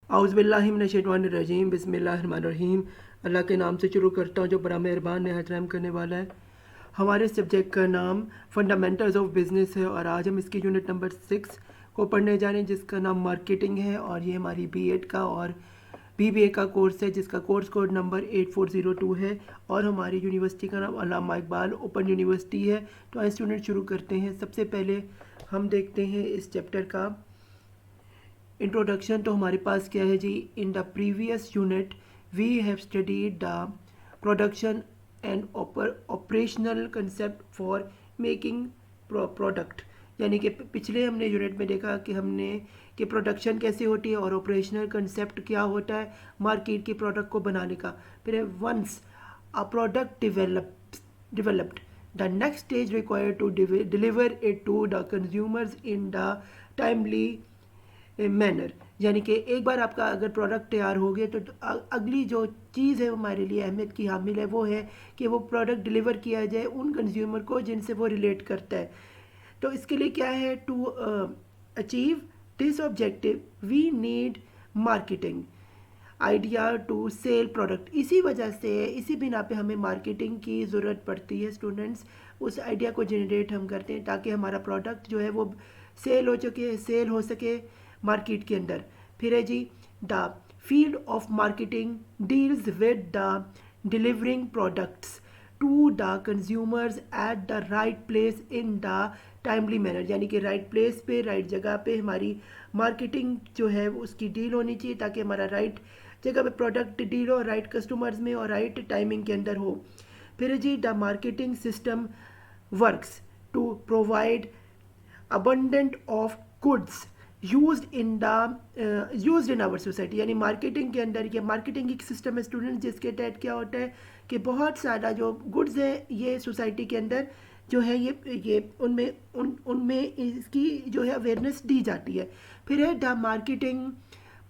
औज़ुबिल्लाहिमिनश्शैतानिर्रजीम बिस्मिल्लाहिर्रहमानिर्रहीम। अल्लाह के नाम से शुरू करता हूँ जो बड़ा मेहरबान नहायत रहम करने वाला है। हमारे सब्जेक्ट का नाम फंडामेंटल्स ऑफ बिज़नेस है और आज हम इसकी यूनिट नंबर 6 को पढ़ने जा रहे हैं जिसका नाम मार्केटिंग है। और ये हमारी बीएड का और बीबीए का कोर्स है जिसका कोर्स कोड नंबर 8402 है। और हमारी यूनिवर्सिटी का नाम अल्लामा इकबाल ओपन यूनिवर्सिटी है। तो आइए स्टूडेंट शुरू करते हैं। सबसे पहले हम देखते हैं इस चैप्टर का इंट्रोडक्शन। तो हमारे पास क्या है जी, in the previous unit we have studied the production and operational concept for making product. यानी कि पिछले हमने यूनिट में देखा कि हमने कि प्रोडक्शन कैसे होती है और ऑपरेशनल कंसेप्ट क्या होता है मार्केट के प्रोडक्ट को बनाने का। फिर once a product developed, the next stage required to deliver it to the consumers in the timely manner. यानी कि एक बार आपका अगर प्रोडक्ट तैयार हो गया तो अगली जो चीज़ है हमारे लिए अहमियत की हामिल है वो है कि वो प्रोडक्ट डिलीवर किया जाए उन कंज्यूमर को जिनसे वो रिलेट करता है। तो इसके लिए क्या है, to achieve this objective we need marketing idea to sell product. इसी वजह से इसी बिना पे हमें मार्केटिंग की ज़रूरत पड़ती है स्टूडेंट्स। उस आइडिया को जनरेट हम करते हैं ताकि हमारा प्रोडक्ट जो है वो सेल हो सके मार्केट के अंदर। फिर है जी, the field of marketing deals with the delivering products to the consumers at the right place in the timely manner. यानी कि राइट प्लेस पे राइट जगह पे हमारी मार्केटिंग जो है उसकी डील होनी चाहिए ताकि हमारा राइट जगह पे प्रोडक्ट डील हो, राइट कस्टमर्स में और राइट टाइमिंग के अंदर हो। फिर जी, the marketing system works to provide abundant of goods used in our society। यानी मार्केटिंग के अंदर ये मार्केटिंग एक सिस्टम है स्टूडेंट जिसके तहत क्या होता है कि बहुत सारा जो गुड्स है ये सोसाइटी के अंदर जो है ये उनमें इसकी जो है अवेयरनेस दी जाती है। फिर है the marketing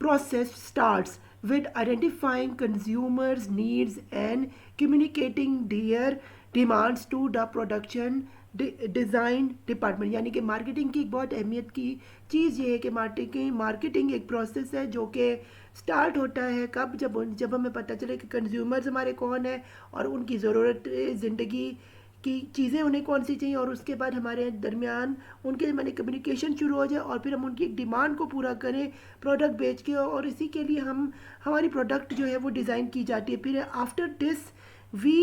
process starts with identifying consumers' needs and communicating their demands to the production design department. यानी कि मार्केटिंग की एक बहुत अहमियत की चीज़ ये है कि मार्केटिंग एक प्रोसेस है जो कि स्टार्ट होता है कब, जब हमें पता चले कि कंज्यूमर्स हमारे कौन है और उनकी ज़रूरत ज़िंदगी की चीज़ें उन्हें कौन सी चाहिए और उसके बाद हमारे दरमियान उनके मैंने कम्युनिकेशन शुरू हो जाए और फिर हम उनकी एक डिमांड को पूरा करें प्रोडक्ट बेच के। और इसी के लिए हमारी प्रोडक्ट जो है वो डिज़ाइन की जाती है। फिर after this we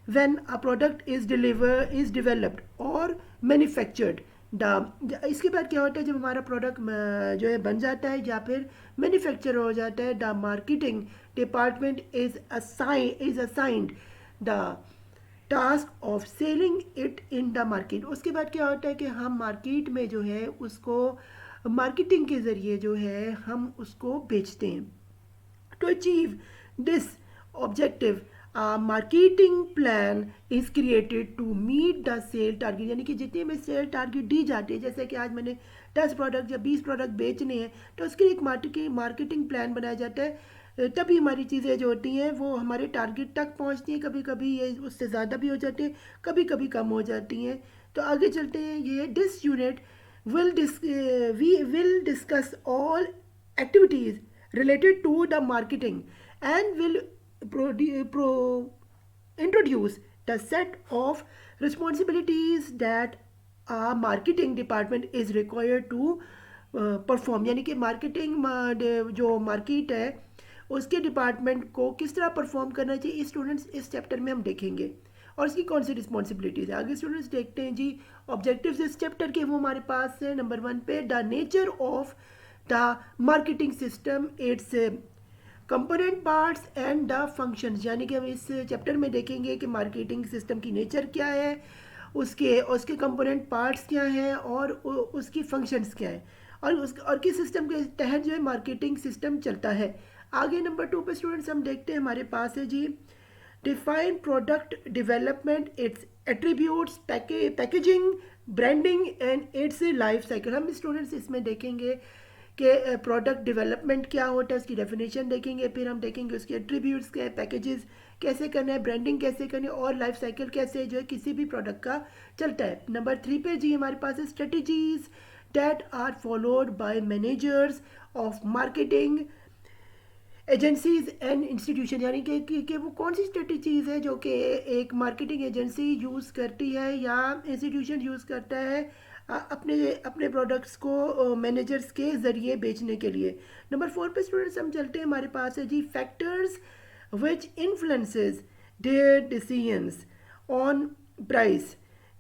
when a product is developed और manufactured इसके बाद क्या होता है जब हमारा प्रोडक्ट जो है बन जाता है या फिर मैन्युफैक्चर हो जाता है, the marketing department is assigned the task of selling it in the market. उसके बाद क्या होता है कि हम मार्केट में जो है उसको मार्केटिंग के ज़रिए जो है हम उसको बेचते हैं। To achieve this objective marketing plan is created to meet the sale target. यानी कि जितनी हमें सेल टारगेट दी जाती है, जैसे कि आज मैंने 10 प्रोडक्ट या 20 प्रोडक्ट बेचने हैं तो उसके लिए एक मार्केटिंग प्लान बनाया जाता है। तभी हमारी चीज़ें जो होती हैं वो हमारे टारगेट तक पहुंचती हैं। कभी कभी ये उससे ज़्यादा भी हो जाती है, कभी कभी कम हो जाती हैं। तो आगे चलते हैं। ये this unit we will discuss all activities related to the marketing and will introduce the set of responsibilities that a marketing department is required to perform. यानी कि मार्केटिंग जो मार्केट है उसके डिपार्टमेंट को किस तरह परफॉर्म करना चाहिए स्टूडेंट्स इस चैप्टर में हम देखेंगे और इसकी कौन सी रिस्पॉन्सिबिलिटीज़ है। आगे स्टूडेंट्स देखते हैं जी ऑब्जेक्टिव्स इस चैप्टर के। वो हमारे पास है नंबर 1 पे, the nature of the marketing system, it's component parts and the functions. यानी कि हम इस चैप्टर में देखेंगे कि मार्केटिंग सिस्टम की नेचर क्या है, उसके कंपोनेंट पार्ट्स क्या हैं और उसकी फंक्शंस क्या है और किस सिस्टम के तहत जो है मार्केटिंग सिस्टम चलता है। आगे नंबर 2 पे स्टूडेंट्स हम देखते हैं हमारे पास है जी define product development, its attributes, packaging, branding and its life cycle. हम स्टूडेंट्स इसमें देखेंगे कि प्रोडक्ट डेवलपमेंट क्या होता है, उसकी डेफिनेशन देखेंगे। फिर हम देखेंगे उसके एट्रीब्यूट्स क्या है, पैकेजेस कैसे करना है, ब्रांडिंग कैसे करनी है और लाइफ साइकिल कैसे जो है किसी भी प्रोडक्ट का चलता है। नंबर 3 पे जी हमारे पास है strategies that are followed by managers of marketing agencies and institution, यानी कि वो कौन सी स्ट्रेटजीज है जो कि एक मार्केटिंग एजेंसी यूज़ करती है या इंस्टीट्यूशन यूज़ करता है अपने अपने प्रोडक्ट्स को मैनेजर्स के ज़रिए बेचने के लिए। नंबर 4 पे स्टूडेंट्स हम चलते हैं, हमारे पास है जी factors which influences their decisions on price,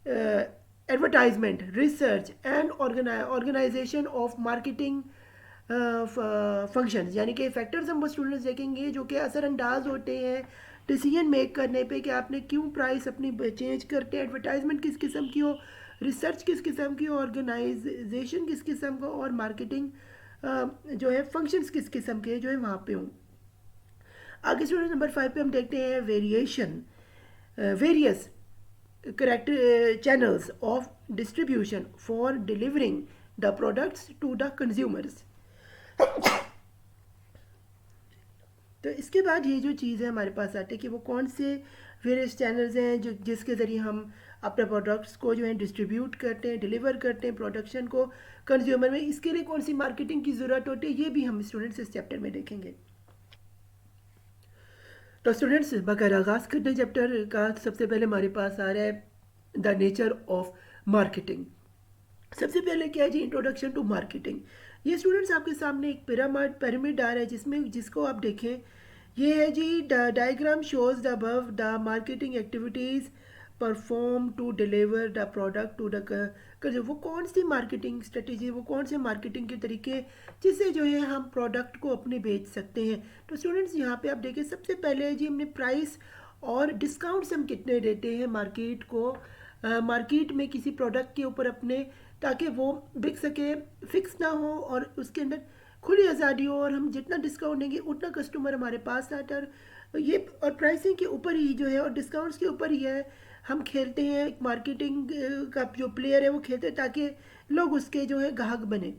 advertisement, research and organisation of marketing functions. यानी कि फैक्टर्स हम वो स्टूडेंट्स देखेंगे जो कि असरअंदाज होते हैं डिसीजन मेक करने पे कि आपने क्यों प्राइस अपनी चेंज करते हैं, एडवर्टाइजमेंट किस किस्म की हो, रिसर्च किस किस्म की हो, ऑर्गेनाइजेशन किस किस्म का, और मार्केटिंग जो है फंक्शंस किस किस्म के जो है वहाँ पे हों। आगे स्टूडेंट नंबर 5 पे हम देखते हैं various correct channels of distribution for delivering the products to the consumers. तो इसके बाद ये जो चीज़ है हमारे पास आती है कि वो कौन से वेरियस चैनल्स हैं जो जिसके ज़रिए हम अपने प्रोडक्ट्स को जो है डिस्ट्रीब्यूट करते हैं, डिलीवर करते हैं प्रोडक्शन को कंज्यूमर में। इसके लिए कौन सी मार्केटिंग की ज़रूरत होती है, ये भी हम स्टूडेंट्स इस चैप्टर में देखेंगे। तो स्टूडेंट्स बगैर आगाज़ करते चैप्टर का, सबसे पहले हमारे पास आ रहा है द नेचर ऑफ मार्केटिंग। सबसे पहले क्या है जी, इंट्रोडक्शन टू मार्केटिंग। ये स्टूडेंट्स आपके सामने एक पिरामिड आ रहा है जिसमें जिसको आप देखें, ये है जी diagram shows the above the marketing activities perform to deliver the product to the वो कौन सी मार्केटिंग स्ट्रेटेजी, वो कौन से मार्केटिंग के तरीके जिससे जो है हम प्रोडक्ट को अपने बेच सकते हैं। तो स्टूडेंट्स यहाँ पे आप देखें, सबसे पहले जी हमने प्राइस और डिस्काउंट्स हम कितने देते हैं मार्केट को, मार्केट में किसी प्रोडक्ट के ऊपर अपने, ताकि वो बिक सके, फिक्स ना हो और उसके अंदर खुली आज़ादी हो, और हम जितना डिस्काउंट देंगे उतना कस्टमर हमारे पास आता है। ये और प्राइसिंग के ऊपर ही जो है और डिस्काउंट्स के ऊपर ही है हम खेलते हैं, एक मार्केटिंग का जो प्लेयर है वो खेलते हैं ताकि लोग उसके जो है ग्राहक बने।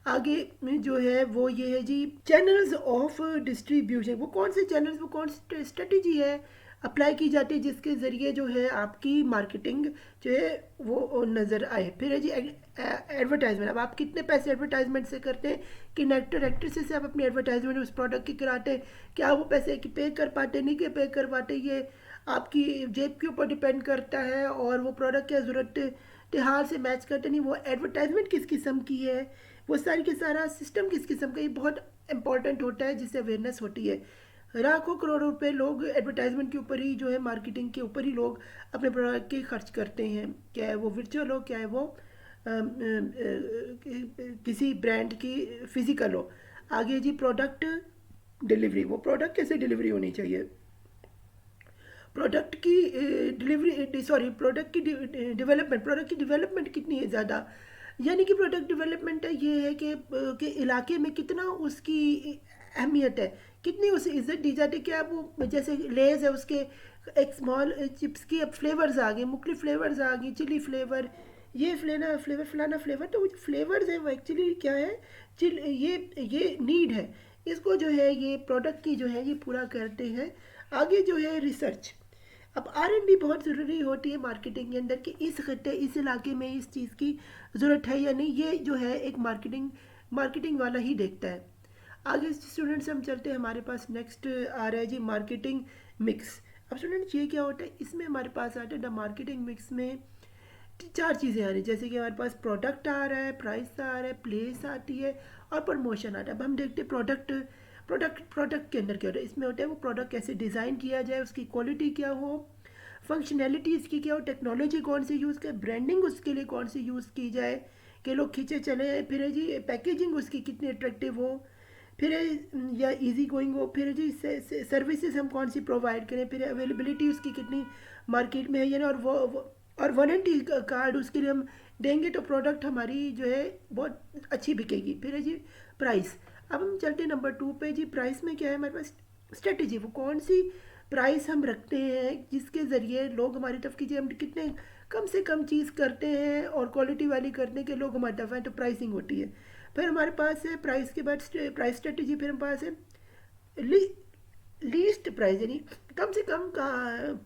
आगे में जो है वो ये है जी चैनल्स ऑफ डिस्ट्रीब्यूशन, वो कौन से चैनल्स, वो कौन सी स्ट्रेटजी है अप्लाई की जाती है जिसके ज़रिए जो है आपकी मार्केटिंग जो है वो नज़र आए। फिर है जी एडवर्टाइजमेंट। अब आप कितने पैसे एडवर्टाइजमेंट से करते हैं, किन एक्टर एक्ट्रेसेस से आप अपनी एडवर्टाइजमेंट उस प्रोडक्ट की कराते हैं, क्या वो पैसे की पे कर पाते नहीं के पे कर पाते, ये आपकी जेब के ऊपर डिपेंड करता है, और वो प्रोडक्ट क्या ज़रूरत त्योहार से मैच करते नहीं, वो एडवर्टाइजमेंट किस किस्म की है, वो सारी के सारा सिस्टम किस किस्म का, ये बहुत इंपॉर्टेंट होता है जिससे अवेयरनेस होती है। लाखों करोड़ों रुपए लोग एडवर्टाइजमेंट के ऊपर ही जो है मार्केटिंग के ऊपर ही लोग अपने प्रोडक्ट के खर्च करते हैं, क्या है वो वर्चुअल हो, क्या है वो किसी ब्रांड की फिजिकल हो। आगे जी प्रोडक्ट डिलीवरी, वो प्रोडक्ट कैसे डिलीवरी होनी चाहिए, प्रोडक्ट की डिलीवरी सॉरी प्रोडक्ट की डेवलपमेंट, प्रोडक्ट की डेवलपमेंट कितनी है ज़्यादा, यानी कि प्रोडक्ट डेवलपमेंट ये है कि इलाके में कितना उसकी अहमियत है, कितनी उसे इज्जत दी जाती है। क्या वो जैसे लेज़ है उसके एक स्मॉल चिप्स की अब फ्लेवर्स आ गए, मुख्तलिफ फ्लेवर्स आ गई, चिली फ्लेवर, ये फलाना फ्लेवर, तो वो जो फ्लेवर्स हैं वो एक्चुअली क्या है, चिल ये नीड है, इसको जो है ये प्रोडक्ट की जो है ये पूरा करते हैं। आगे जो है रिसर्च, अब R&D बहुत ज़रूरी होती है मार्केटिंग के अंदर कि इस खत्ते इस इलाके में इस चीज़ की ज़रूरत है या नहीं, ये जो है एक मार्केटिंग वाला ही देखता है। आगे स्टूडेंट्स हम चलते हैं, हमारे पास नेक्स्ट आ रहा है जी मार्केटिंग मिक्स। अब स्टूडेंट्स ये क्या होता है, इसमें हमारे पास आता है द मार्केटिंग मिक्स में चार चीज़ें आ रही हैं, जैसे कि हमारे पास प्रोडक्ट आ रहा है, प्राइस आ रहा है, प्लेस आती है और प्रमोशन आता है। अब हम देखते हैं प्रोडक्ट के अंदर क्या होता है, इसमें होता है वो प्रोडक्ट कैसे डिज़ाइन किया जाए, उसकी क्वालिटी क्या हो, फंक्शनैलिटी इसकी क्या हो, टेक्नोलॉजी कौन सी यूज़ करें, ब्रांडिंग उसके लिए कौन सी यूज़ की जाए कि लोग खींचे चले, फिर है जी पैकेजिंग उसकी कितनी अट्रैक्टिव हो, फिर है या इजी गोइंग हो, फिर है जी सर्विसेज हम कौन सी प्रोवाइड करें, फिर अवेलेबिलिटी उसकी कितनी मार्केट में है या ना, और वारंटी कार्ड उसके लिए हम देंगे तो प्रोडक्ट हमारी जो है बहुत अच्छी बिकेगी। फिर है जी प्राइस। अब हम चलते हैं नंबर 2 पे जी, प्राइस में क्या है हमारे पास स्ट्रेटजी, वो कौन सी प्राइस हम रखते हैं जिसके ज़रिए लोग हमारी तरफ कीजिए, हम कितने कम से कम चीज़ करते हैं और क्वालिटी वाली करने के लोग हमारी तरफ हैं, तो प्राइसिंग होती है। फिर हमारे पास है प्राइस के बाद प्राइस स्ट्रेटजी, फिर हमारे पास है लीस्ट प्राइस, यानी कम से कम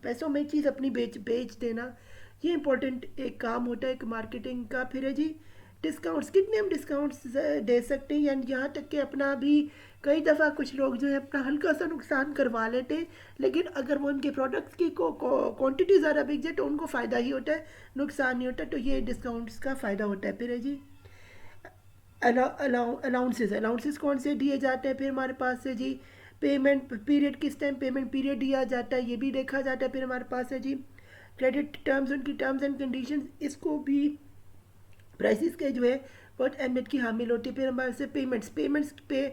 पैसों में चीज़ अपनी बेच देना, ये इंपॉर्टेंट एक काम होता है एक मार्केटिंग का। फिर है जी डिस्काउंट्स, कितने हम डिस्काउंट्स दे सकते हैं, यानी यहाँ तक कि अपना भी कई दफ़ा कुछ लोग जो है अपना हल्का सा नुकसान करवा लेते हैं, लेकिन अगर वो उनके प्रोडक्ट्स की क्वांटिटी ज़्यादा बिक जाए तो उनको फ़ायदा ही होता है, नुकसान नहीं होता। तो ये डिस्काउंट्स का फ़ायदा होता है। फिर है जी अलाउंसेस, अलाउंसेस कौन से दिए जाते हैं, फिर हमारे पास है जी पेमेंट पीरियड, किस टाइम पेमेंट पीरियड दिया जाता है, ये भी देखा जाता है। फिर हमारे पास है जी क्रेडिट टर्म्स, उनकी टर्म्स एंड कंडीशंस, इसको भी प्राइसेस के जो है बहुत अहमियत की हामिल होती है। फिर हमारे से पेमेंट्स, पेमेंट्स पे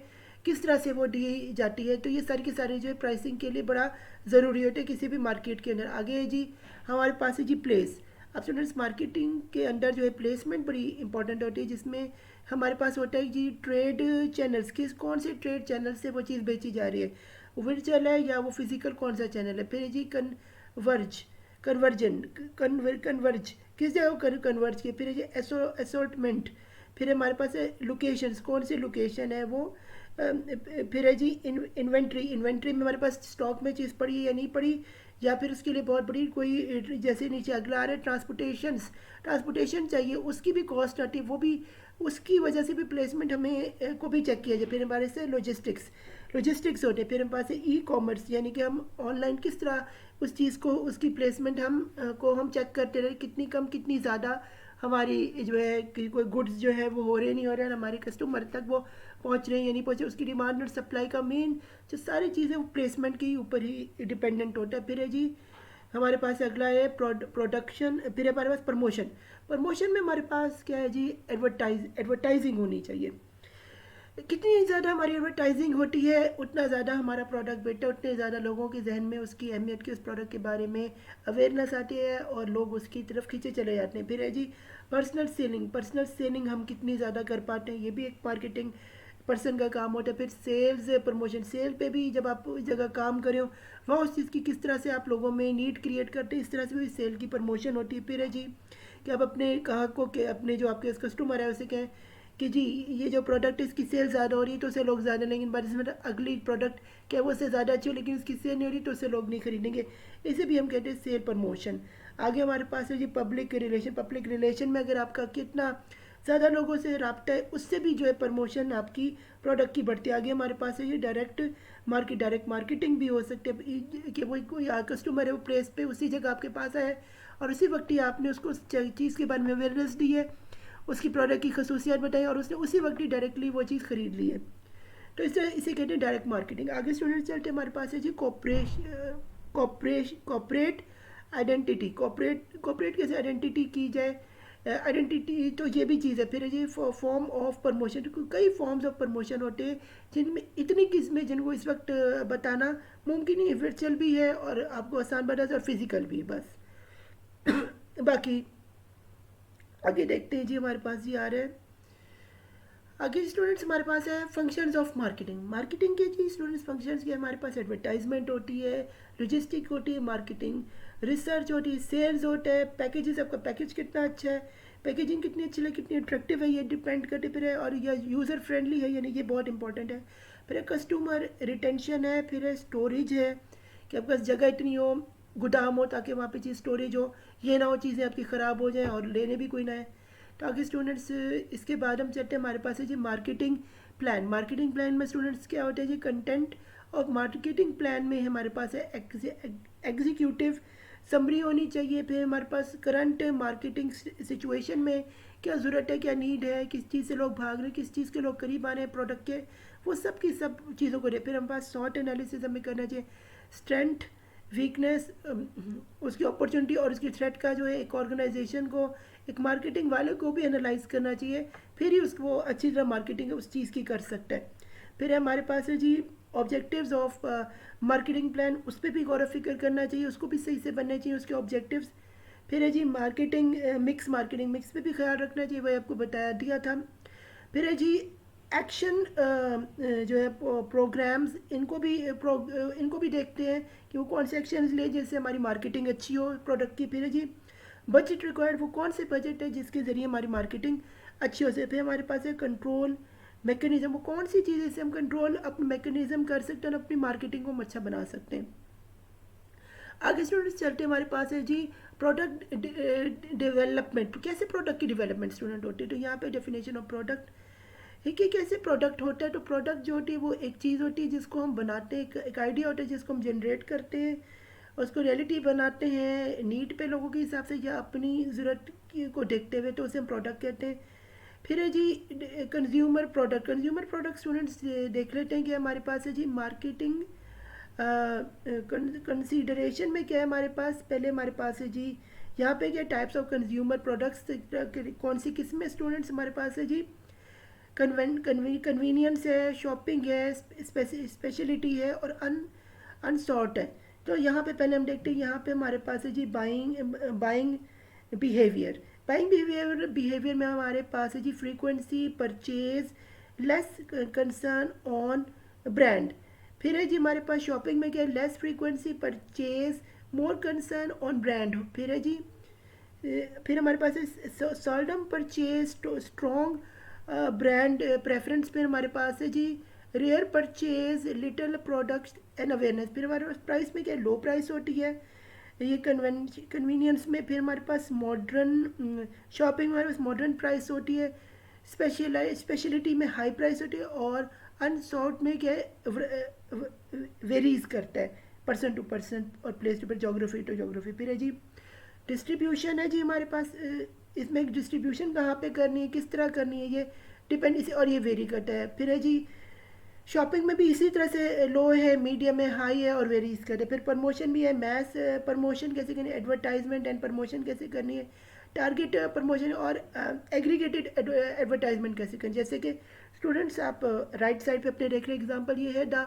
किस तरह से वो दी जाती है, तो ये सारी की सारी जो है प्राइसिंग के लिए बड़ा ज़रूरी होता है किसी भी मार्केट के अंदर। आगे है जी हमारे पास है जी प्लेस। अब स्टूडेंट्स मार्केटिंग के अंदर जो है प्लेसमेंट बड़ी इंपॉर्टेंट होती है, जिसमें हमारे पास होता है जी ट्रेड चैनल्स, किस कौन से ट्रेड चैनल से वो चीज़ बेची जा रही है, वो वर्चुअल है या वो फिजिकल कौन सा चैनल है। फिर है जी कन्वर्ज, कन्वर्जन, कन्वर्ज किस जगह कन्वर्ज किया। फिर है जी असोर्टमेंट, फिर हमारे पास है लोकेशंस, कौन सी लोकेशन है वो। फिर है जी इन्वेंट्री, इन्वेंट्री में हमारे पास स्टॉक में चीज़ पड़ी है या नहीं पड़ी, या फिर उसके लिए बहुत बड़ी कोई, जैसे नीचे अगला आ रहा है ट्रांसपोर्टेशंस, ट्रांसपोर्टेशन चाहिए, उसकी भी कॉस्ट आती है, वो भी उसकी वजह से भी प्लेसमेंट हमें को भी चेक किया जाए। फिर हमारे से लॉजिस्टिक्स, लॉजिस्टिक्स होते हैं। फिर हमारे पास ई कॉमर्स, यानी कि हम ऑनलाइन किस तरह उस चीज़ को, उसकी प्लेसमेंट हम चेक करते रहे, कितनी कम कितनी ज़्यादा हमारी जो है कि कोई गुड्स जो है वो हो रहे नहीं हो रहे हैं, हमारे कस्टमर तक वो पहुंच रहे हैं या नहीं पहुंचे, उसकी डिमांड और सप्लाई का मेन जो सारी चीज़ें वो प्लेसमेंट के ऊपर ही डिपेंडेंट होता है। फिर है जी हमारे पास अगला है प्रोडक्शन, फिर हमारे पास प्रमोशन, प्रमोशन में हमारे पास क्या है जी एडवर्टाइजिंग होनी चाहिए। कितनी ज़्यादा हमारी एडवर्टाइजिंग होती है उतना ज़्यादा हमारा प्रोडक्ट बेटर, उतने ज़्यादा लोगों के जहन में उसकी अहमियत की, उस प्रोडक्ट के बारे में अवेयरनेस आती है और लोग उसकी तरफ खींचे चले जाते हैं। फिर है जी पर्सनल सेलिंग, पर्सनल सेलिंग हम कितनी ज़्यादा कर पाते हैं, ये भी एक मार्केटिंग पर्सन का काम होता है। फिर सेल्स प्रमोशन, सेल पे भी जब आप उस जगह काम कर रहे हो वहाँ उस चीज़ की किस तरह से आप लोगों में नीड क्रिएट करते हैं, इस तरह से भी सेल की प्रमोशन होती है। फिर है जी कि आप अपने ग्राहक को के अपने जो आपके कस्टमर है उसे कहें कि जी ये जो प्रोडक्ट है इसकी सेल ज़्यादा हो रही है तो उसे लोग ज़्यादा लेंगे, बाद इसमें अगली प्रोडक्ट क्या वो उससे ज़्यादा अच्छी हो लेकिन उसकी सेल नहीं हो रही तो उसे लोग नहीं खरीदेंगे, इसे भी हम कहते हैं सेल प्रमोशन। आगे हमारे पास है जी पब्लिक रिलेशन, पब्लिक रिलेशन में अगर आपका कितना ज़्यादा लोगों से रब्ता है उससे भी जो है प्रमोशन आपकी प्रोडक्ट की बढ़ती है। आगे हमारे पास है ये डायरेक्ट मार्केट, डायरेक्ट मार्केटिंग भी हो सकती है कि वो कोई कस्टमर है वो प्लेस पे उसी जगह आपके पास आए और उसी वक्त ही आपने उसको उस चीज़ के बारे में अवेयरनेस दी है, उसकी प्रोडक्ट की खसूसियात बताई और उसने उसी वक्त ही डायरेक्टली वो चीज़ खरीद ली है, तो इसे कहते हैं डायरेक्ट मार्केटिंग। आगे स्टूडेंट चलते हमारे पास है जी कॉपरेट आइडेंटिटी, कॉपरेट कैसे आइडेंटिटी की जाए, आइडेंटिटी तो ये भी चीज़ है। फिर है जी फॉर्म ऑफ प्रमोशन, कई फॉर्म्स ऑफ प्रमोशन होते हैं जिनमें इतनी किस्में जिनको इस वक्त बताना मुमकिन नहीं है, वर्चुअल भी है और आपको आसान बता और फिजिकल भी, बस बाकी आगे देखते हैं जी हमारे पास ये आ रहा है। आगे स्टूडेंट्स हमारे पास है फंक्शंस ऑफ मार्केटिंग, मार्केटिंग के जी स्टूडेंट्स फंक्शंस के हमारे पास एडवर्टाइजमेंट होती है, लॉजिस्टिक होती है, मार्केटिंग रिसर्च होती है, सेल्स होता है, पैकेजेस, आपका पैकेज कितना अच्छा है, पैकेजिंग कितनी अच्छी है, कितनी अट्रैक्टिव है, ये डिपेंड करते फिर है, और यह यूज़र फ्रेंडली है यानी ये बहुत इंपॉर्टेंट है। फिर है कस्टमर रिटेंशन है, फिर है स्टोरेज है कि आपके पास जगह इतनी हो, गोदाम हो ताकि वहाँ पे चीज़ स्टोरेज हो, ये ना हो चीज़ें आपकी ख़राब हो जाएँ और लेने भी कोई ना है। तो आगे स्टूडेंट्स इसके बाद हम चलते हैं हमारे पास है जी मार्केटिंग प्लान, मार्केटिंग प्लान में स्टूडेंट्स क्या होता है जी कंटेंट और मार्केटिंग प्लान में हमारे पास है एग्जीक्यूटिव समरी होनी चाहिए, फिर हमारे पास करंट मार्केटिंग सिचुएशन में क्या ज़रूरत है, क्या नीड है, किस चीज़ से लोग भाग रहे हैं, किस चीज़ के लोग करीब आ रहे हैं प्रोडक्ट के, वो सब की सब चीज़ों को दे। फिर हमारे पास शॉर्ट एनालिसिस हमें करना चाहिए, स्ट्रेंथ वीकनेस, उसकी अपॉर्चुनिटी और उसकी थ्रेट का जो है एक ऑर्गेनाइजेशन को, एक मार्केटिंग वाले को भी एनालाइज करना चाहिए, फिर ही उसको अच्छी तरह मार्केटिंग उस चीज़ की कर सकता है। फिर हमारे पास है जी ऑब्जेक्टिव्स ऑफ मार्केटिंग प्लान, उस पर भी गौर फिक्र करना चाहिए, उसको भी सही से बनने चाहिए उसके ऑब्जेक्टिव्स। फिर है जी मार्केटिंग मिक्स, मार्केटिंग मिक्स पे भी ख्याल रखना चाहिए, वही आपको बताया दिया था। फिर है जी एक्शन जो है प्रोग्राम्स, इनको भी देखते हैं कि वो कौन से एक्शन ले जिससे हमारी मार्केटिंग अच्छी हो प्रोडक्ट की। फिर है जी बजट रिक्वायर्ड, वो कौन से बजट है जिसके ज़रिए हमारी मार्केटिंग अच्छी हो सकती है। फिर हमारे पास है कंट्रोल मैकेनिज़्म, वो कौन सी चीज़ है जिससे हम कंट्रोल अपने मैकेनिज़्म कर सकते हैं और अपनी मार्केटिंग को हम अच्छा बना सकते हैं। आगे स्टूडेंट्स चलते हमारे पास है जी प्रोडक्ट डेवलपमेंट। तो कैसे प्रोडक्ट की डेवलपमेंट स्टूडेंट होती है, तो यहाँ पे डेफिनेशन ऑफ प्रोडक्ट है कि कैसे प्रोडक्ट होता है। तो प्रोडक्ट जो होती है वो एक चीज़ होती है जिसको हम बनाते हैं, एक आइडिया होता है जिसको हम जनरेट करते हैं, उसको रियलिटी बनाते हैं नीड पे लोगों के हिसाब से या अपनी ज़रूरत को देखते हुए, तो उसे हम प्रोडक्ट कहते हैं। फिर है जी consumer product. Consumer product students देख लेते हैं कि हमारे पास है जी मार्केटिंग कंसीडरेशन में क्या है हमारे पास। पहले हमारे पास है जी यहाँ पे क्या टाइप्स ऑफ कंज्यूमर प्रोडक्ट्स कौन सी किस्में स्टूडेंट्स हमारे पास है जी। कन्वीनियंस है, शॉपिंग है, स्पेशलिटी है और अनसॉर्ट है। तो यहाँ पे पहले हम देखते हैं, यहाँ पे हमारे पास है जी बाइंग बिहेवियर। बिहेवियर में हमारे पास है जी frequency, purchase, less concern on brand. फिर है जी हमारे पास शॉपिंग में क्या है, less frequency, purchase, more concern on brand. फिर है जी फिर हमारे पास है seldom purchase, strong brand preference. फिर हमारे पास है जी rare purchase, little products and awareness. फिर हमारे पास प्राइस में क्या लो प्राइस होती है, ये कन्वीनियंस में। फिर हमारे पास मॉडर्न शॉपिंग में हमारे पास मॉडर्न प्राइस होती है, स्पेशलिटी में हाई प्राइस होती है और अनसॉर्ट में क्या है वेरीज करता है पर्सन टू पर्सन और place to place, geography to geography. फिर है जी डिस्ट्रीब्यूशन है जी हमारे पास, इसमें डिस्ट्रीब्यूशन कहाँ पे करनी है, किस तरह करनी है, ये डिपेंड इसे और ये वेरी करता है। फिर है जी शॉपिंग में भी इसी तरह से लो है, मीडियम है, हाई है और वेरीज करते हैं। फिर प्रमोशन भी है, मैस प्रमोशन कैसे करनी है, एडवर्टाइजमेंट एंड प्रमोशन कैसे करनी है, टारगेट प्रमोशन और एग्रीगेटेड एडवर्टाइजमेंट कैसे करनी है। जैसे कि स्टूडेंट्स आप राइट साइड पे अपने देख रहे एग्जांपल ये है, the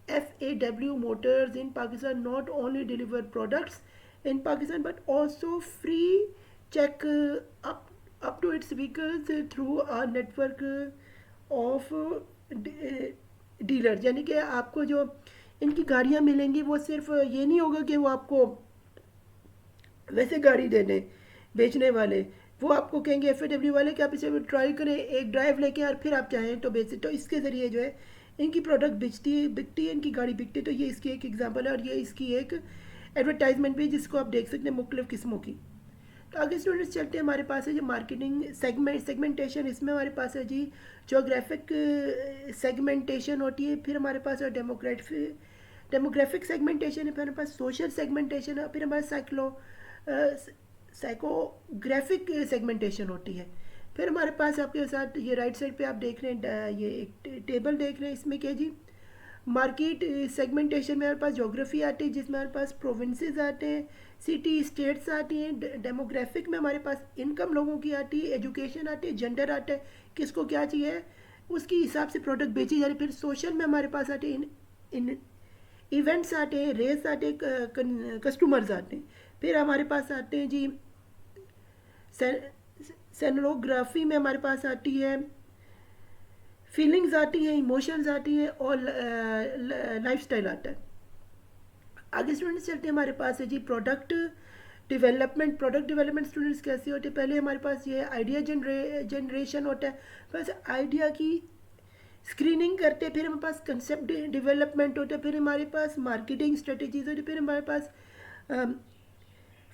FAW Motors in Pakistan not only deliver products in Pakistan but also free check up to its vehicles through a network of dealer. यानी कि आपको जो इनकी गाड़ियाँ मिलेंगी वो सिर्फ ये नहीं होगा कि वो आपको वैसे गाड़ी दे दें बेचने वाले, वो आपको कहेंगे FAW वाले कि आप इसे ट्राई करें, एक ड्राइव लेके और फिर आप चाहें तो बेच। तो इसके ज़रिए जो है इनकी प्रोडक्ट बिकती है, इनकी गाड़ी बिकती है। तो ये इसकी एक एग्जांपल है और ये इसकी एक एडवर्टाइजमेंट भी जिसको आप देख सकते हैं मुख्तलिफ किस्मों की। तो आगे स्टूडेंट्स चलते हैं, हमारे पास है जो मार्केटिंग सेगमेंटेशन। इसमें हमारे पास है जी जोग्राफिक सेगमेंटेशन होती है। फिर हमारे पास है डेमोग्राफिक सेगमेंटेशन है। फिर हमारे पास सोशल सेगमेंटेशन है। फिर हमारे साइकोग्राफिक सेगमेंटेशन होती है। फिर हमारे पास आपके साथ ये राइट साइड पे आप देख रहे हैं, ये एक टेबल देख रहे हैं, इसमें क्या जी मार्केट सेगमेंटेशन में हमारे पास जोग्राफी आती है जिसमें हमारे पास प्रोविंसेस आते हैं, सिटी स्टेट्स आती हैं। डेमोग्राफिक में हमारे पास इनकम लोगों की आती है, एजुकेशन आती है, जेंडर आता है, किसको क्या चाहिए उसके हिसाब से प्रोडक्ट बेची जा रही है। फिर सोशल में हमारे पास आते हैं इन इवेंट्स आते हैं, रेस आते हैं, कस्टमर्स आते हैं। फिर हमारे पास आते हैं जी सेनोग्राफी में हमारे पास आती है फीलिंग्स आती हैं, इमोशंस आती हैं और लाइफस्टाइल आता है। आगे स्टूडेंट्स चलते हैं, हमारे पास है जी product development. Product development students कैसे होते हैं, पहले हमारे पास ये आइडिया जनरेशन होता है, बस आइडिया की स्क्रीनिंग करते हैं। फिर हमारे पास कंसेप्ट डेवलपमेंट होता है। फिर हमारे पास मार्केटिंग स्ट्रेटेजीज होती है। फिर हमारे पास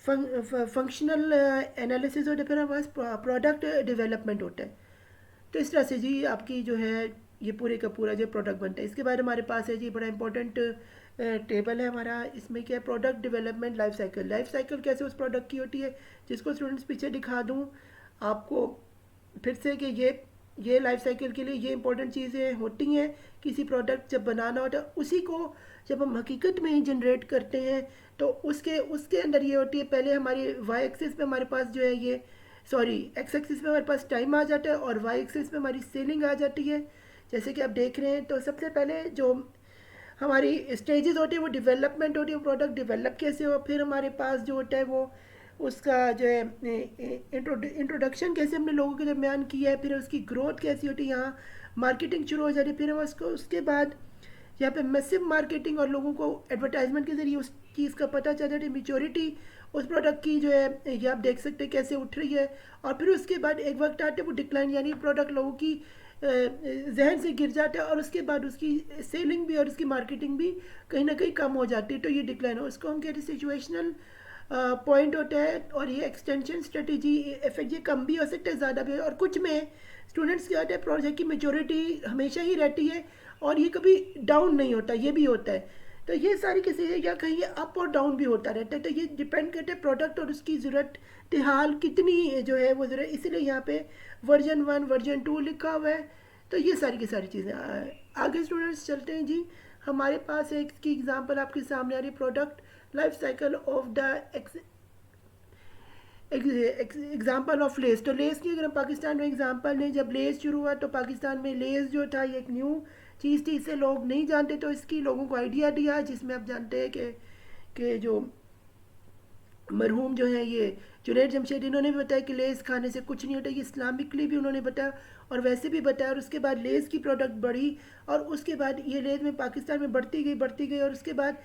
फंक्शनल एनालिसिस होता है। फिर हमारे पास प्रोडक्ट डेवलपमेंट होता है। तो इस तरह से जी आपकी जो है ये पूरे का पूरा जो प्रोडक्ट बनता है। इसके बाद हमारे पास है जी बड़ा इंपॉर्टेंट टेबल है हमारा, इसमें क्या है product development life cycle. Life cycle कैसे उस प्रोडक्ट की होती है, जिसको स्टूडेंट्स पीछे दिखा दूँ आपको फिर से कि ये लाइफ साइकिल के लिए ये इंपॉर्टेंट चीज़ें होती हैं। किसी प्रोडक्ट जब बनाना होता है उसी को जब हम हकीकत में ही जनरेट करते हैं तो उसके अंदर ये होती है, पहले हमारी वाई एक्सिस पे हमारे पास जो है ये एक्स एक्सिस पे हमारे पास टाइम आ जाता है और वाई एक्सिस पे हमारी सेलिंग आ जाती है, जैसे कि आप देख रहे हैं। तो सबसे पहले जो हमारी स्टेजेस होती है वो डेवलपमेंट होती है, प्रोडक्ट डेवलप कैसे हो। फिर हमारे पास जो होता है वो उसका जो है इंट्रोडक्शन कैसे हमने लोगों के दरमियान किया है, फिर उसकी ग्रोथ कैसी होती है, यहाँ मार्केटिंग शुरू हो जाती है। फिर हम उसके बाद यहाँ पे मैसिव मार्केटिंग और लोगों को एडवर्टाइजमेंट के ज़रिए उस चीज़ का पता चल जाता है, मेच्योरिटी उस प्रोडक्ट की जो है ये आप देख सकते हैं कैसे उठ रही है। और फिर उसके बाद एक वक्त आते है वो डिक्लाइन, यानी प्रोडक्ट लोगों की जहन से गिर जाता है और उसके बाद उसकी सेलिंग भी और उसकी मार्केटिंग भी कहीं ना कहीं कम हो जाती है, तो ये डिक्लाइन हो, उसको हम कहते हैं सिचुएशनल पॉइंट होता है। और ये एक्सटेंशन स्ट्रेटेजी इफेक्ट ये कम भी हो सकता है, ज़्यादा भी, और कुछ में स्टूडेंट्स क्या होता है प्रोजेक्ट की मेजोरिटी हमेशा ही रहती है और ये कभी डाउन नहीं होता, ये भी होता है। तो ये सारी किसी या कहीं ये अप और डाउन भी होता रहता है, तो ये डिपेंड करता है प्रोडक्ट और उसकी ज़रूरत हाल कितनी जो है वो ज़रूरत, इसलिए यहाँ पे वर्जन 1 वर्जन 2 लिखा हुआ है। तो ये सारी की सारी चीज़ें आगे स्टूडेंट्स चलते हैं जी। हमारे पास एक की एग्जांपल आपके सामने आ रही, product life cycle of the example of less. तो लेस की अगर हम पाकिस्तान में एग्जाम्पल लें, जब लेस शुरू हुआ तो पाकिस्तान में लेस जो था ये एक न्यू चीज़ थी, इसे लोग नहीं जानते, तो इसकी लोगों को आइडिया दिया, जिसमें आप जानते हैं कि जो मरहूम जो है ये जुनैद जमशेद, इन्होंने भी बताया कि लेस खाने से कुछ नहीं होता, ये इस्लामिकली भी उन्होंने बताया और वैसे भी बताया। और उसके बाद लेस की प्रोडक्ट बढ़ी और उसके बाद ये लेस में पाकिस्तान में बढ़ती गई और उसके बाद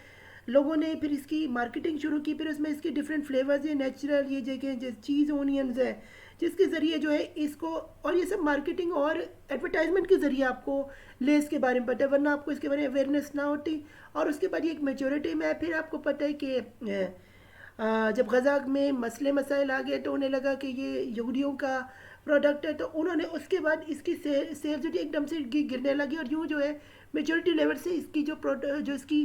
लोगों ने फिर इसकी मार्केटिंग शुरू की, फिर उसमें इसके डिफरेंट फ्लेवर्स है, नेचुरल ये जगह चीज़ ओनियंस है, जिसके ज़रिए जो है इसको, और ये सब मार्केटिंग और एडवर्टाइजमेंट के ज़रिए आपको लेस के बारे में पता है, वरना आपको इसके बारे में अवेयरनेस ना होती। और उसके बाद ये एक मेजोरिटी में है। फिर आपको पता है कि जब गज़ा में मसले मसाइल आ गए तो उन्हें लगा कि ये यहूदियों का प्रोडक्ट है, तो उन्होंने उसके बाद इसकी सेल जो थी एकदम से गिरने लगी और यूँ जो है मेजोरिटी लेवल से इसकी जो इसकी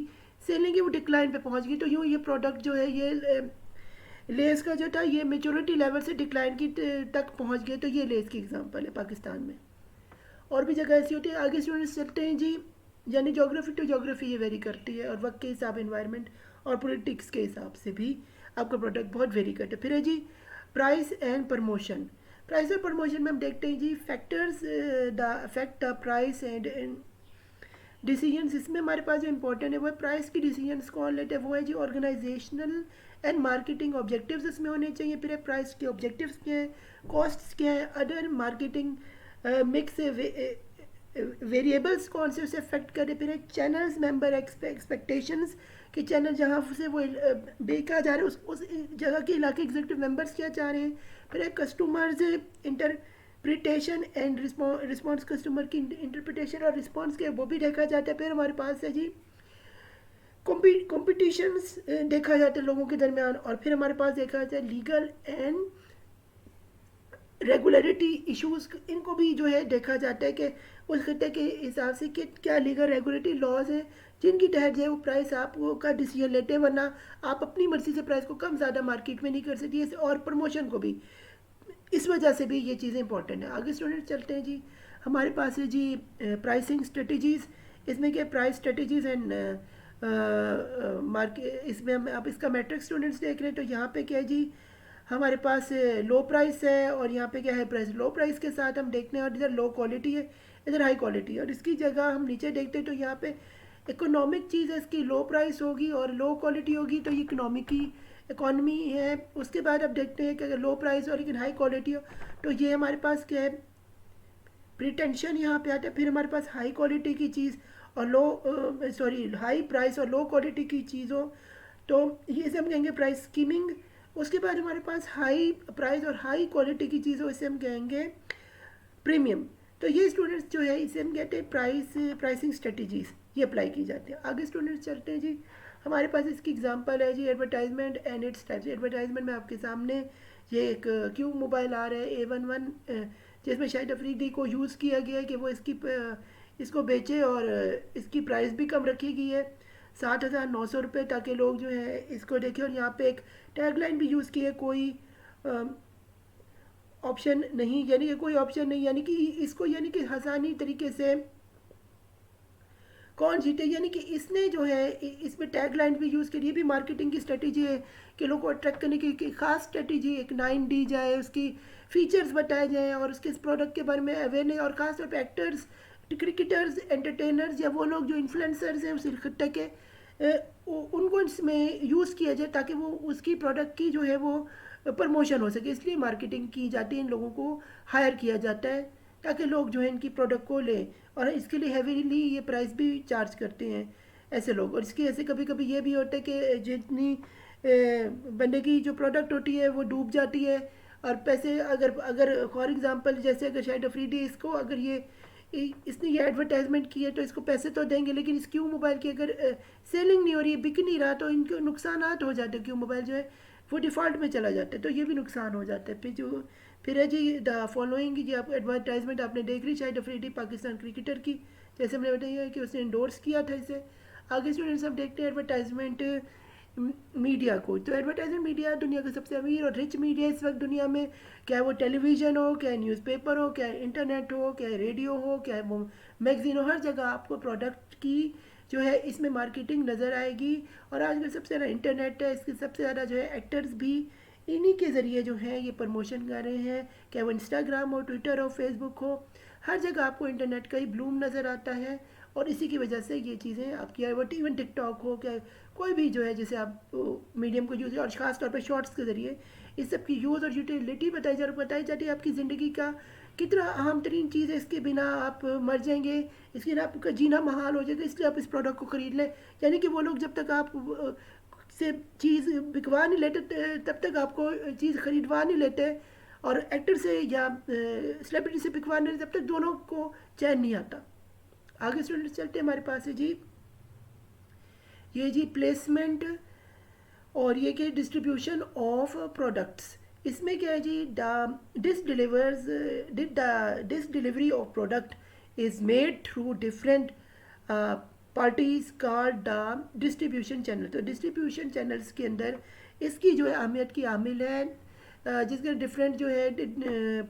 सेलिंग है वो डिक्लाइन पे पहुंच गई। तो यूँ ये प्रोडक्ट जो है ये लेस का जो था ये मेजोरिटी लेवल से डिक्लाइन की तक पहुंच गए। तो ये लेस की एग्जांपल है पाकिस्तान में, और भी जगह ऐसी होती है। आगे स्टूडेंट्स चलते हैं जी। यानी जोग्राफी टू जोग्राफी ये वेरी करती है और वक्त के हिसाब, इन्वायरमेंट और पॉलिटिक्स के हिसाब से भी आपका प्रोडक्ट बहुत वेरी करता है। फिर है जी प्राइस एंड प्रमोशन। प्राइस और प्रमोशन में हम देखते हैं जी factors the affect the price and decisions. इसमें हमारे पास जो इंपॉर्टेंट है वो है प्राइस की डिसीजंस कौन लेते हैं, वो है जी ऑर्गेनाइजेशनल एंड मार्केटिंग ऑब्जेक्टिव्स इसमें होने चाहिए। फिर है प्राइस के ऑब्जेक्टिव्स क्या हैं, कॉस्ट्स क्या है, अदर मार्केटिंग मिक्स वेरिएबल्स कौन से उसे अफेक्ट करे। फिर है चैनल्स मेंबर एक्सपेक्टेशंस कि चैनल जहाँ से वो बेचा जा रहा है उस जगह के इलाके एग्जीक्यूटिव मेंबर्स क्या चाह रहे हैं। फिर है customers interpretation and response, customer की इंटरप्रिटेशन और रिस्पॉन्स के वो भी देखा जाता है। फिर हमारे पास है जी कॉम्पिटिशन्स देखा जाता है लोगों के दरमियान। और फिर हमारे पास देखा जाता है लीगल एंड रेगुलरिटी इश्यूज, इनको भी जो है देखा जाता है कि उस खत्ते के हिसाब से कि क्या लीगल रेगुलेटरी लॉज हैं जिनकी तहत जो है वो प्राइस आपको का डिसीजन लेते हैं, वरना आप अपनी मर्जी से प्राइस को कम ज़्यादा मार्केट में नहीं कर सकती। और प्रमोशन को भी इस वजह से भी ये चीज़ें इंपॉर्टेंट है। आगे स्टूडेंट चलते हैं जी। हमारे पास है जी प्राइसिंग स्ट्रेटजीज़। इसमें क्या प्राइस स्ट्रेटजीज़ एंड मार्केट, इसमें हम आप इसका मैट्रिक्स स्टूडेंट्स देख रहे हैं। तो यहाँ पे क्या है जी, हमारे पास लो प्राइस है और यहाँ पे क्या है प्राइस। लो प्राइस के साथ हम देखते हैं और इधर लो क्वालिटी है, इधर हाई क्वालिटी है। और इसकी जगह हम नीचे देखते हैं तो यहाँ पे इकोनॉमिक चीज़ है, इसकी लो प्राइस होगी और लो क्वालिटी होगी, तो ये इकोनॉमी है। उसके बाद आप देखते हैं कि अगर लो प्राइस और लेकिन हाई क्वालिटी हो तो ये हमारे पास क्या है प्रिटेंशन यहाँ पे आता है। फिर हमारे पास हाई क्वालिटी की चीज़ और हाई प्राइस और लो क्वालिटी की चीज़ हो तो ये इसे हम कहेंगे प्राइस स्कीमिंग। उसके बाद हमारे पास हाई प्राइस और हाई क्वालिटी की चीज़ हो, इसे हम कहेंगे प्रीमियम। तो ये स्टूडेंट्स जो है इसे हम कहते हैं प्राइसिंग स्ट्रेटजीज़, ये अप्लाई की जाती है। आगे स्टूडेंट्स चलते हैं जी। हमारे पास इसकी एग्जांपल है जी advertisement and its types. Advertisement में आपके सामने ये एक क्यू मोबाइल आ रहा है A11, जिसमें शाहिद अफरीदी को यूज़ किया गया है कि वो इसको बेचे और इसकी प्राइस भी कम रखी गई है 60,900 रुपये, ताकि लोग जो है इसको देखें। और यहाँ पे एक टैगलाइन भी यूज़ की है, कोई ऑप्शन नहीं, यानी कि कोई ऑप्शन नहीं, यानी कि इसको यानी कि आसानी तरीके से कौन जीते, यानी कि इसने जो है इसमें टैग लाइन भी यूज़ करी है, भी मार्केटिंग की स्ट्रेटजी है कि लोगों को अट्रैक्ट करने की खास स्ट्रेटजी। एक 9 दी जाए, उसकी फीचर्स बताए जाएँ और उसके इस प्रोडक्ट के बारे में अवेयरनेस, और ख़ास तौर पर एक्टर्स, क्रिकेटर्स, एंटरटेनर्स या वो लोग जो इन्फ्लुएंसर्स हैं उस खत्ते के उनको इसमें यूज़ किया जाए ताकि वो उसकी प्रोडक्ट की जो है वो प्रमोशन हो सके। इसलिए मार्केटिंग की जाती है, इन लोगों को हायर किया जाता है ताकि लोग जो है इनकी प्रोडक्ट को लें, और इसके लिए हैवीली ये प्राइस भी चार्ज करते हैं ऐसे लोग। और इसकी ऐसे कभी कभी ये भी होता है कि जितनी बंदे की जो प्रोडक्ट होती है वो डूब जाती है और पैसे, अगर फॉर एग्जांपल जैसे अगर शाहिद अफरीदी इसको अगर ये इसने ये एडवर्टाइजमेंट की है तो इसको पैसे तो देंगे, लेकिन इस क्यू मोबाइल की अगर सेलिंग नहीं हो रही है, बिक नहीं रहा, तो इनके नुकसानात हो जाते हैं। क्यू मोबाइल जो है वो डिफ़ॉल्ट में चला जाता है, तो ये भी नुकसान हो जाता है। फिर है जी द फॉलोइंग, जी आप एडवर्टाइजमेंट आपने देख ली शायद अफरीदी पाकिस्तान क्रिकेटर की, जैसे हमने बताया कि उसने इंडोर्स किया था इसे। आगे स्टूडेंट्स हम देखते हैं एडवर्टाइजमेंट मीडिया को। तो एडवर्टाइजमेंट मीडिया दुनिया का सबसे अमीर और रिच मीडिया इस वक्त दुनिया में, क्या वो टेलीविज़न हो, क्या न्यूज़पेपर हो, क्या इंटरनेट हो, क्या रेडियो हो, क्या वो मैगज़ीन हो, हर जगह आपको प्रोडक्ट की जो है इसमें मार्केटिंग नज़र आएगी। और आजकल सबसे ज़्यादा इंटरनेट है, इसके सबसे ज़्यादा जो है एक्टर्स भी इन्हीं के ज़रिए जो है ये प्रमोशन कर रहे हैं, क्या वो इंस्टाग्राम हो, ट्विटर हो, फेसबुक हो, हर जगह आपको इंटरनेट का ही ब्लूम नज़र आता है। और इसी की वजह से ये चीज़ें आपकी इवन टिकटॉक हो, क्या कोई भी जो है जैसे आप मीडियम को यूज़, और ख़ास तौर पे शॉर्ट्स के ज़रिए इस सब की यूज़ और यूटिलिटी बताई जाती है आपकी ज़िंदगी का कितना अहम तरीन चीज़ है, इसके बिना आप मर जाएंगे, इसके बिना आपका जीना महाल हो जाएगा, इसलिए आप इस प्रोडक्ट को ख़रीद लें। यानी कि वो लोग जब तक आप से चीज़ बिकवा नहीं लेते तब तक आपको चीज़ ख़रीदवा नहीं लेते, और एक्टर से या सेलिब्रिटी से बिकवा नहीं लेते तब तक दोनों को चैन नहीं आता। आगे स्टूडेंट्स चलते हैं, हमारे पास है जी ये जी प्लेसमेंट और ये कि डिस्ट्रीब्यूशन ऑफ प्रोडक्ट्स। इसमें क्या है जी, this delivery of product is made through different parties called the distribution channel. तो डिस्ट्रीब्यूशन चैनल्स के अंदर इसकी जो है अहमियत की आमिल है, जिसके डिफरेंट जो है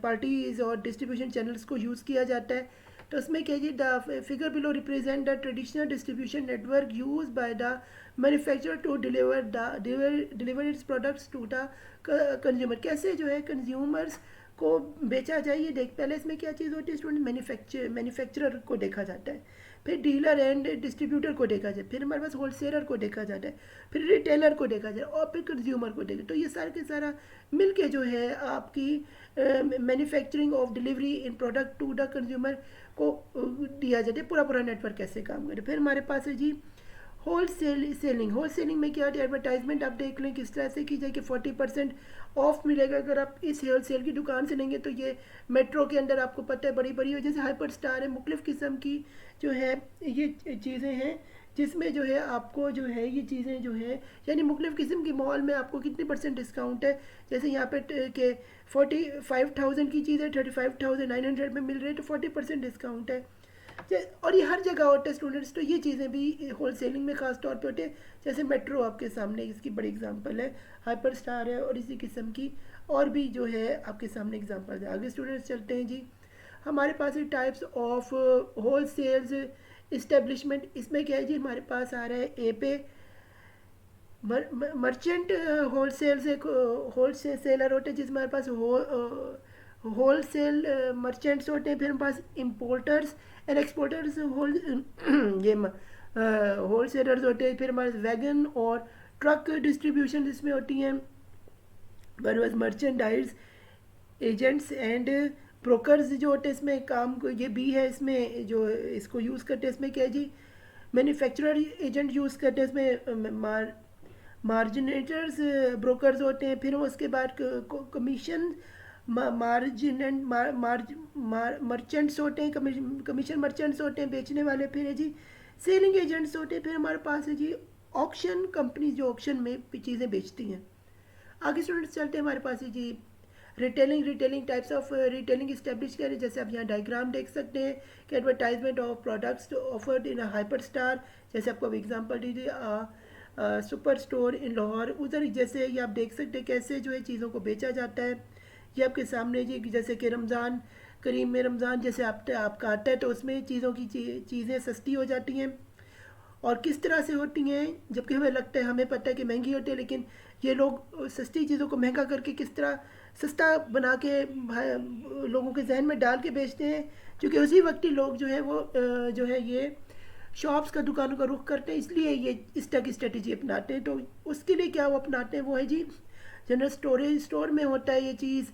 पार्टीज़ और डिस्ट्रीब्यूशन चैनल्स को यूज़ किया जाता है। तो उसमें क्या जी, the figure below represent the traditional distribution network use by the manufacturer to deliver its products to the consumer. कैसे जो है कंज्यूमर्स को बेचा जाए, ये देख पहले इसमें क्या चीज़ होती है स्टूडेंट, मैन्युफैक्चरर को देखा जाता है, फिर डीलर एंड डिस्ट्रीब्यूटर को देखा जाए, फिर हमारे पास होलसेलर को देखा जाता है, फिर रिटेलर को देखा जाए, और फिर कंज्यूमर को देखा। तो ये सारा के सारा मिल के जो है आपकी manufacturing of delivery in product to the consumer को दिया जाता है, पूरा नेटवर्क कैसे काम करे। फिर हमारे पास है जी होल सेलिंग में क्या एडवर्टाइजमेंट आप देख लें किस तरह से की जाए कि 40% ऑफ मिलेगा अगर आप इस होल सेल की दुकान से लेंगे। तो ये मेट्रो के अंदर आपको पता है बड़ी बड़ी जैसे हाइपर स्टार है, मुख्तलिफ़ किस्म की जो है ये चीज़ें हैं जिसमें जो है आपको जो है ये चीज़ें जो है यानी मुख्तलिफ़ किस्म की मॉल में आपको कितनी % डिस्काउंट है। जैसे यहाँ पे के 45,000 की चीज़ है 35,900 में मिल रही है, तो 40% डिस्काउंट है। और ये हर जगह होता है स्टूडेंट्स। तो ये चीज़ें भी होल सेलिंग में ख़ास तौर पे होते हैं। जैसे मेट्रो आपके सामने इसकी बड़ी एग्जांपल है, हाइपर स्टार है, और इसी किस्म की और भी जो है आपके सामने एग्जांपल है। आगे स्टूडेंट्स चलते हैं जी, हमारे पास है types of whole sales establishment. इसमें क्या है जी, हमारे पास आ रहा है ए पे मर्चेंट होल सेल से होल सेलर होते हैं, जिसमें हमारे पास होल सेल मर्चेंट्स होते हैं। फिर हमारे पास इम्पोर्टर्स एंड एक्सपोर्टर्स ये होल सेलर्स होते हैं। फिर हमारे पास वैगन और ट्रक डिस्ट्रीब्यूशन इसमें होती हैं। हमारे पास मर्चेंडाइज एजेंट्स एंड ब्रोकर्स जो होते हैं इसमें काम को ये भी है, इसमें जो इसको यूज़ करते हैं। इसमें क्या है जी, मैन्युफैक्चरर एजेंट यूज़ करते हैं, इसमें मार्जिनेटर्स ब्रोकर्स होते हैं। फिर उसके बाद कमीशन मर्चेंट्स होते हैं, कमीशन मर्चेंट्स होते हैं बेचने वाले। फिर है जी सेलिंग एजेंट्स होते हैं। फिर हमारे पास है जी ऑक्शन कंपनी जो ऑक्शन में चीज़ें बेचती हैं। आगे स्टूडेंट्स चलते हैं, हमारे पास है जी retailing types of retailing establish करें। जैसे आप यहाँ डायग्राम देख सकते हैं कि advertisement of products offered in hyper star, जैसे आपको एग्जांपल दीजिए सुपर स्टोर इन लाहौर। उधर जैसे ये आप देख सकते हैं कैसे जो है चीज़ों को बेचा जाता है। ये आपके सामने जी जैसे कि रमज़ान करीम में रमज़ान जैसे आपका आता है, तो उसमें चीज़ों की चीज़ें सस्ती हो जाती हैं। और किस तरह से होती हैं, जबकि हमें लगता है हमें पता है कि महंगी होती है, लेकिन ये लोग सस्ती चीज़ों को महंगा करके किस तरह सस्ता बना के लोगों के जहन में डाल के बेचते हैं। क्योंकि उसी वक्त ही लोग जो है वो जो है ये शॉप्स का दुकानों का रुख करते हैं, इसलिए ये इस तरह की स्ट्रेटजी अपनाते हैं। तो उसके लिए क्या वो अपनाते हैं, वो है जी जनरल स्टोर में होता है ये चीज़,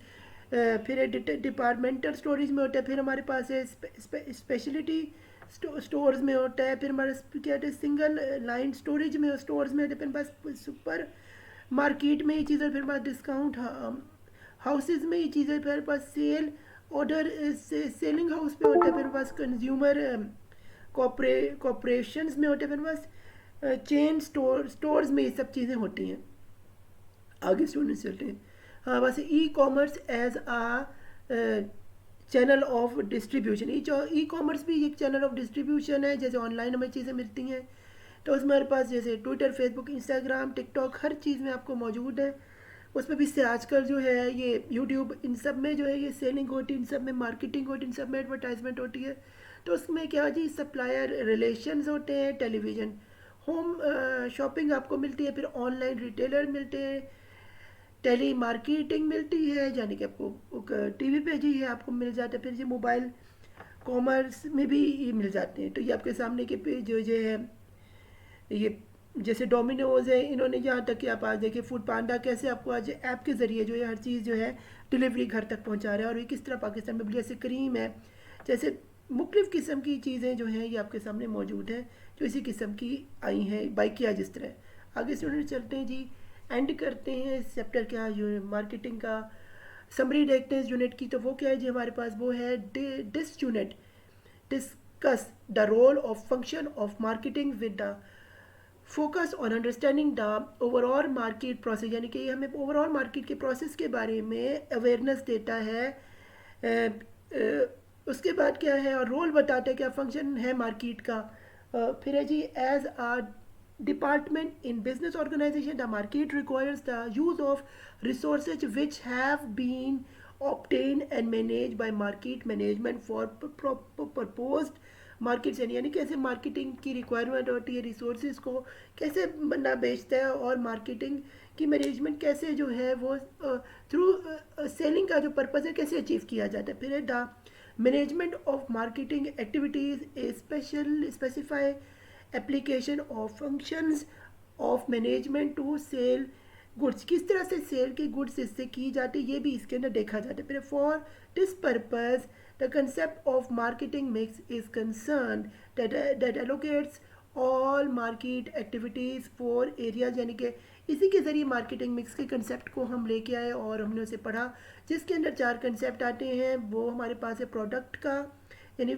फिर डिपार्टमेंटल स्टोरेज में होता है, फिर हमारे पास है स्पेशलिटी स्टोर्स में होता है, फिर हमारे क्या कहते हैं सिंगल लाइन स्टोरेज में स्टोर्स में होता है, फिर हमारे पास सुपर मार्केट में ये चीज़ें, फिर हमारे डिस्काउंट हाउसेज में ये चीज़ें, फिर हमारे पास सेल ऑर्डर से सेलिंग हाउस पे होता है, मेरे पास कंज्यूमर कॉपरेशंस में होता है, मेरे पास चेन स्टोर्स में ये सब चीज़ें होती हैं। आगे स्टूडेंट्स चलते हैं। हाँ, वैसे e commerce as a channel of distribution, e commerce भी एक चैनल ऑफ डिस्ट्रीब्यूशन है। जैसे ऑनलाइन हमें चीज़ें मिलती हैं तो उसमें हमारे पास जैसे ट्विटर, फेसबुक, इंस्टाग्राम, टिकटॉक हर चीज़ में आपको मौजूद है। उसमें भी से आजकल जो है ये यूट्यूब, इन सब में जो है ये सेलिंग होती है, इन सब में मार्केटिंग होती है, इन सब में एडवर्टाइजमेंट होती है। तो उसमें क्या जी सप्लायर रिलेशंस होते हैं, टेलीविज़न होम शॉपिंग आपको मिलती है, फिर ऑनलाइन रिटेलर मिलते हैं, टेली मार्केटिंग मिलती है, यानी कि आपको टीवी पे जी है आपको मिल जाता है, फिर ये मोबाइल कॉमर्स में भी ये मिल जाते हैं। तो ये आपके सामने के पे जो है ये जैसे डोमिनोज़ है, इन्होंने यहाँ तक कि आप आज देखिए फूड पांडा कैसे आपको आज ऐप के ज़रिए जो है हर चीज़ जो है डिलीवरी घर तक पहुँचा रहा है। और ये किस तरह पाकिस्तान में जैसे क्रीम है, जैसे मुख्तलिफ़ किस्म की चीज़ें जो हैं ये आपके सामने मौजूद हैं जो इसी किस्म की आई हैं बाइकिया जिस तरह। आगे स्टूडेंट चलते हैं जी, एंड करते हैं इस चैप्टर का मार्केटिंग का समरी देखते हैं इस यूनिट की। तो वो क्या है जी हमारे पास, वो है this unit discuss the role of function of marketing with the focus on understanding the overall market process, यानी कि ये हमें ओवरऑल मार्केट के प्रोसेस के बारे में अवेयरनेस देता है। उसके बाद क्या है और रोल बताता है, क्या फंक्शन है मार्केट का। फिर है जी as a department in business organization the market requires the use of resources which have been obtained and managed by market management for proposed market, यानी कैसे मार्केटिंग की रिक्वायरमेंट होती है, रिसोर्सेज को कैसे बंदा बेचता है और मार्केटिंग की मैनेजमेंट कैसे जो है वो थ्रू सेलिंग का जो पर्पज़ है कैसे अचीव किया जाता है। फिर है the management of marketing activities a specify application of functions of management to sell goods, किस तरह से सेल की गुड्स इससे की जाती है ये भी इसके अंदर देखा जाता है। फिर for this purpose the concept of marketing mix is concern that allocates all market activities for areas, यानी कि इसी के ज़रिए मार्केटिंग मिक्स के कंसेप्ट को हम लेके आए और हमने उसे पढ़ा, जिसके अंदर 4 कंसेप्ट आते हैं। वो हमारे पास है प्रोडक्ट का, यानी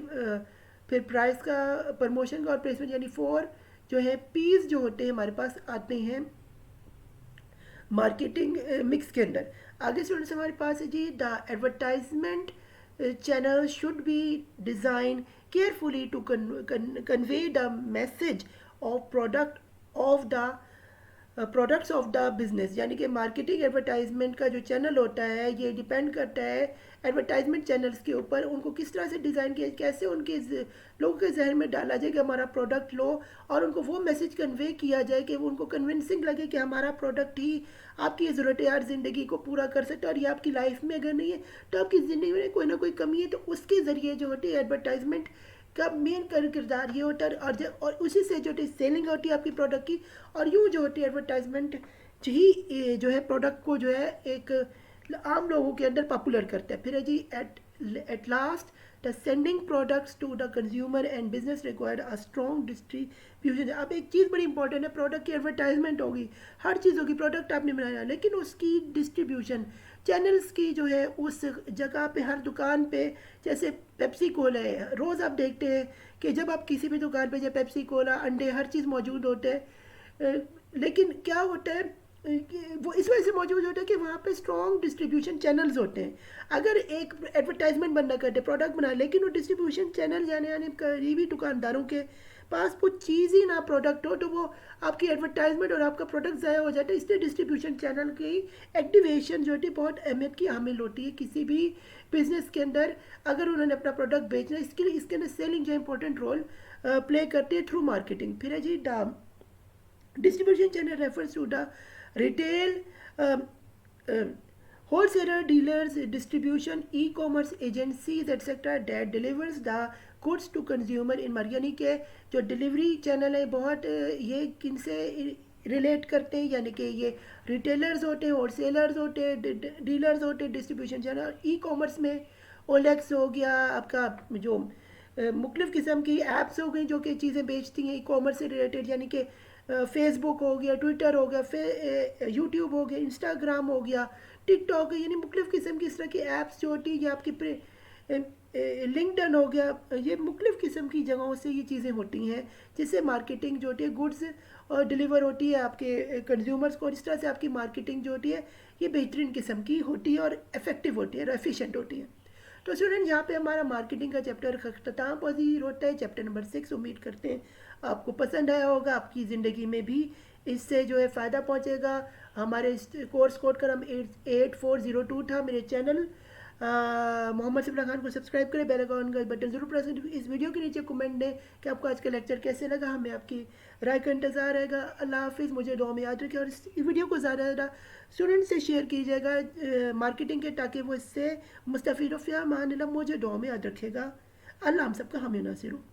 फिर प्राइस का, प्रमोशन का और प्लेसमेंट, यानी 4 जो है पीस जो होते हैं हमारे पास आते हैं मार्केटिंग मिक्स के अंदर। आगे स्टूडेंट्स हमारे पास है जी the advertisement channel should be design carefully to convey the message of products of the business, यानी कि मार्केटिंग एडवर्टाइजमेंट का जो चैनल होता है ये डिपेंड करता है एडवर्टाइजमेंट चैनल्स के ऊपर, उनको किस तरह से डिज़ाइन किया, कैसे उनके लोगों के जहन में डाला जाए कि हमारा प्रोडक्ट लो और उनको वो मैसेज कन्वे किया जाए कि वो उनको कन्विंसिंग लगे कि हमारा प्रोडक्ट ही आपकी ज़रूरत यार ज़िंदगी को पूरा कर सकता है और ये आपकी लाइफ में अगर नहीं है तो आपकी ज़िंदगी में कोई ना कोई कमी है। तो उसके ज़रिए जो होती है एडवर्टाइजमेंट का मेन किरदार ये होता है और उसी से जो सेलिंग होती है आपकी प्रोडक्ट की, और यूँ जो होती है एडवर्टाइजमेंट ही जो है प्रोडक्ट को जो है एक आम लोगों के अंदर पॉपुलर करता है। फिर है जी at last the sending products to the consumer and business required a strong distribution. अब एक चीज़ बड़ी इंपॉर्टेंट है, प्रोडक्ट की एडवर्टाइजमेंट होगी, हर चीज़ होगी, प्रोडक्ट आपने बनाया, लेकिन उसकी डिस्ट्रीब्यूशन चैनल्स की जो है उस जगह पे हर दुकान पे, जैसे पेप्सी कोला है, रोज़ आप देखते हैं कि जब आप किसी भी दुकान पे जब पेप्सी कोला, अंडे, हर चीज़ मौजूद होते हैं, लेकिन क्या होता है वो इस वजह से मौजूद होता है कि वहाँ पे स्ट्रॉन्ग डिस्ट्रीब्यूशन चैनल्स होते हैं। अगर एक एडवर्टाइजमेंट बंदा करते प्रोडक्ट बना, लेकिन वो डिस्ट्रीब्यूशन चैनल यानी करीबी दुकानदारों के पास वो चीज़ ही ना प्रोडक्ट हो तो वो आपकी एडवर्टाइजमेंट और आपका प्रोडक्ट ज़ाया हो जाता है। इसलिए डिस्ट्रीब्यूशन चैनल की एक्टिवेशन जो है बहुत अहमियत की हामिल होती है किसी भी बिजनेस के अंदर। अगर उन्होंने अपना प्रोडक्ट बेचना है इसके लिए इसके अंदर सेलिंग जो इंपॉर्टेंट रोल प्ले करती है थ्रू मार्केटिंग। फिर है जी the distribution channel refers to the retail wholesaler, dealers, distribution, e-commerce agencies etc that delivers the goods to consumer in market, यानी कि जो डिलीवरी चैनल है बहुत ये किन से रिलेट करते हैं, यानी कि ये रिटेलर्स होते हैं, होलसेलर्स होते हैं, डीलर्स होते हैं, डिस्ट्रीब्यूशन चैनल। ई कॉमर्स में ओलेक्स हो गया, आपका जो मुख्तलिफ़ किस्म की ऐप्स हो गई जो कि चीज़ें बेचती हैं ई कॉमर्स से रिलेटेड, यानी कि फेसबुक हो गया, ट्विटर हो गया, यूट्यूब हो गया, इंस्टाग्राम हो गया, टिकटॉक, यानी मुख्तलिफ़ किस्म की इस तरह की ऐप्स जो होती है ये आपकी लिंक्डइन हो गया, ये मुख्तलिफ़ किस्म की जगहों से ये चीज़ें होती हैं जिससे मार्केटिंग जो होती है गुड्स और डिलीवर होती है आपके कंज्यूमर्स को, और इस तरह से आपकी मार्केटिंग जो होती है ये बेहतरीन किस्म की होती है और इफ़ेक्टिव होती है और एफिशिएंट होती है। तो स्टूडेंट यहाँ पे हमारा मार्केटिंग का चैप्टर अख्ताम पजीर होता है, चैप्टर नंबर 6। उम्मीद करते हैं आपको पसंद आया होगा, आपकी ज़िंदगी में भी इससे जो है फ़ायदा पहुँचेगा। हमारे कोर्स कोड का नाम 8402 था। मेरे चैनल मोहम्मद सिमरा खान को सब्सक्राइब करें, बेल आइकन का बटन जरूर प्रेस करें। इस वीडियो के नीचे कमेंट दें कि आपको आज का लेक्चर कैसे लगा, हमें आपकी राय का इंतज़ार रहेगा। अल्लाह हाफिज़, मुझे दुआ में याद रखें और इस वीडियो को ज़्यादा से ज़्यादा स्टूडेंट से शेयर कीजिएगा मार्केटिंग के, ताकि वो इससे मुस्तफ़ीद हो। फ़िया अमान अल्लाह, मुझे दुआ में याद रखेगा। अल्लाह हम सबका हामी नासिर हो।